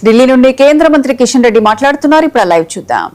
ఢిల్లీ నుండి కేంద్ర మంత్రి కిషన్ రెడ్డి మాట్లాడుతున్నారు. ఇప్పుడు లైవ్ చూద్దాం.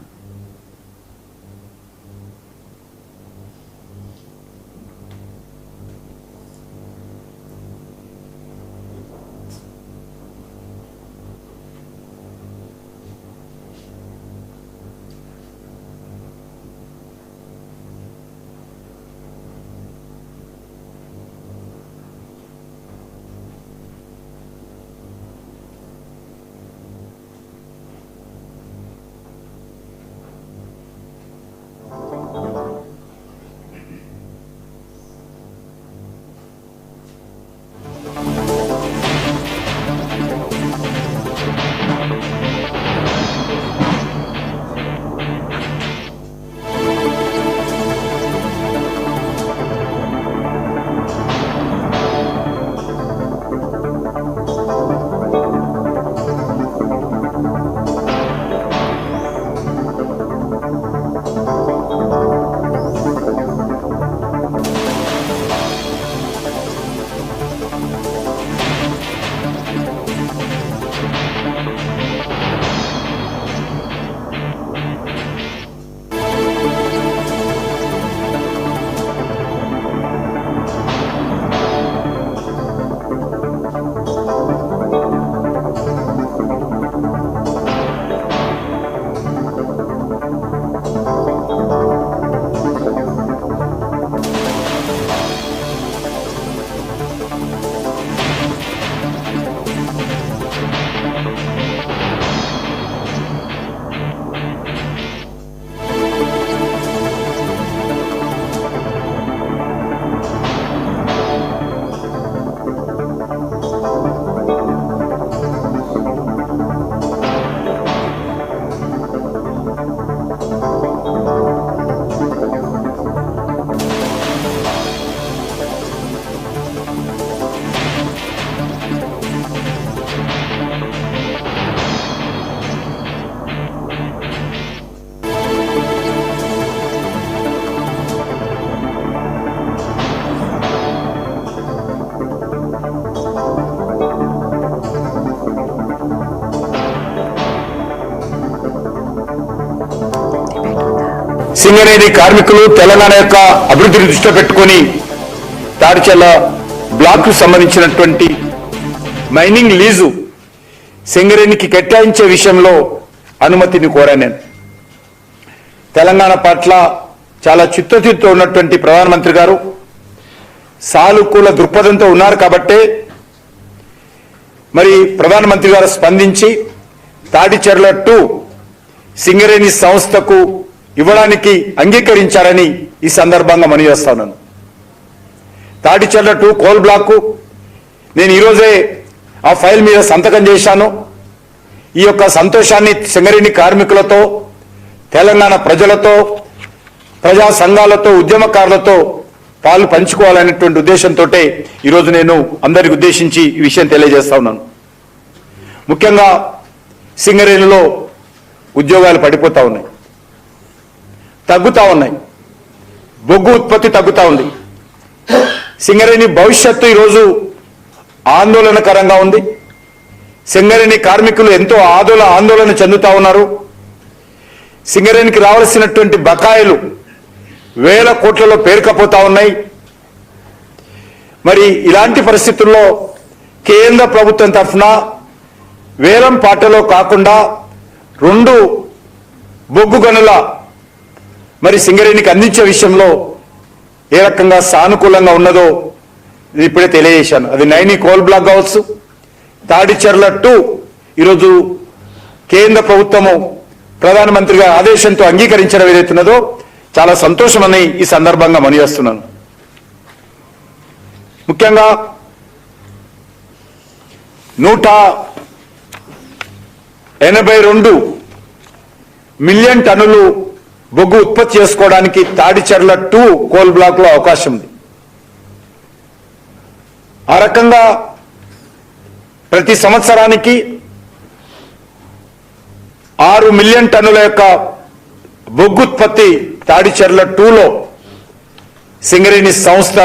సింగరేణి కార్మికులు తెలంగాణ యొక్క అభివృద్ధిని దృష్టిలో పెట్టుకొని తాడిచెర్ల బ్లాక్కు సంబంధించినటువంటి మైనింగ్ లీజు సింగరేణికి కేటాయించే విషయంలో అనుమతిని కోరాను నేను. తెలంగాణ పట్ల చాలా చిత్తశుద్ధితో ఉన్నటువంటి ప్రధానమంత్రి గారు సానుకూల దృక్పథంతో ఉన్నారు కాబట్టే మరి ప్రధానమంత్రి గారు స్పందించి తాడిచెర్ల 2 సింగరేణి సంస్థకు ఇవ్వడానికి అంగీకరించారని ఈ సందర్భంగా మనవి చేస్తా ఉన్నాను. తాడిచెర్ల 2 కోల్ బ్లాక్ నేను ఈరోజే ఆ ఫైల్ మీద సంతకం చేశాను. ఈ యొక్క సంతోషాన్ని సింగరేణి కార్మికులతో, తెలంగాణ ప్రజలతో, ప్రజా సంఘాలతో, ఉద్యమకారులతో పాలు పంచుకోవాలనేటువంటి ఉద్దేశంతో ఈరోజు నేను అందరికి ఉద్దేశించి ఈ విషయం తెలియజేస్తా ఉన్నాను. ముఖ్యంగా సింగరేణిలో ఉద్యోగాలు పడిపోతా ఉన్నాయి, తగ్గుతా ఉన్నాయి, బొగ్గు ఉత్పత్తి తగ్గుతా ఉంది. సింగరేణి భవిష్యత్తు ఈరోజు ఆందోళనకరంగా ఉంది. సింగరేణి కార్మికులు ఎంతో ఆందోళన చెందుతా ఉన్నారు. సింగరేణికి రావాల్సినటువంటి బకాయిలు వేల కోట్లలో పేరుకపోతా ఉన్నాయి. మరి ఇలాంటి పరిస్థితుల్లో కేంద్ర ప్రభుత్వం తరఫున వేలం పాటలో కాకుండా 2 బొగ్గు గనుల మరి సింగరేణికి అందించే విషయంలో ఏ రకంగా సానుకూలంగా ఉన్నదో ఇప్పుడే తెలియజేశాను. అది నైని కోల్ బ్లాక్ కావచ్చు, తాడిచెర్ల 2 ఈరోజు కేంద్ర ప్రభుత్వము ప్రధానమంత్రి గారి ఆదేశంతో అంగీకరించడం ఏదైతున్నదో చాలా సంతోషమని ఈ సందర్భంగా మనవి చేస్తున్నాను. ముఖ్యంగా 182 మిలియన్ టన్నులు బొగ్గు ఉత్పత్తి చేసుకోవడానికి తాడిచెర్ల 2 కోల్ బ్లాక్ లో అవకాశం ఉంది. ఆ రకంగా ప్రతి సంవత్సరానికి 6 మిలియన్ టన్నుల యొక్క బొగ్గు ఉత్పత్తి తాడిచెర్ల 2లో సింగరేణి సంస్థ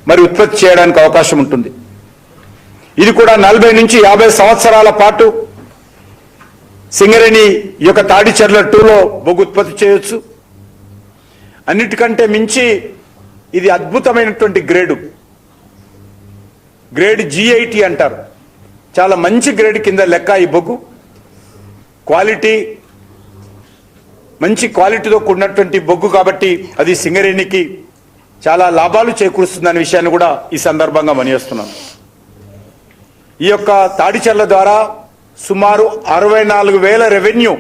మరి ఉత్పత్తి చేయడానికి అవకాశం ఉంటుంది. ఇది కూడా 40 నుంచి 50 సంవత్సరాల పాటు సింగరేణి ఈ యొక్క తాడిచెర్ల 2లో బొగ్గు ఉత్పత్తి చేయొచ్చు. అన్నిటికంటే మించి ఇది అద్భుతమైనటువంటి గ్రేడ్ G80 అంటారు. చాలా మంచి గ్రేడ్ కింద లెక్క ఈ బొగ్గు. క్వాలిటీ మంచి క్వాలిటీతో కూడినటువంటి బొగ్గు కాబట్టి అది సింగరేణికి చాలా లాభాలు చేకూరుస్తుందనే విషయాన్ని కూడా ఈ సందర్భంగా మనయేస్తున్నాను. ఈ యొక్క తాడిచెర్ల ద్వారా సుమారు 64,000 రెవెన్యూ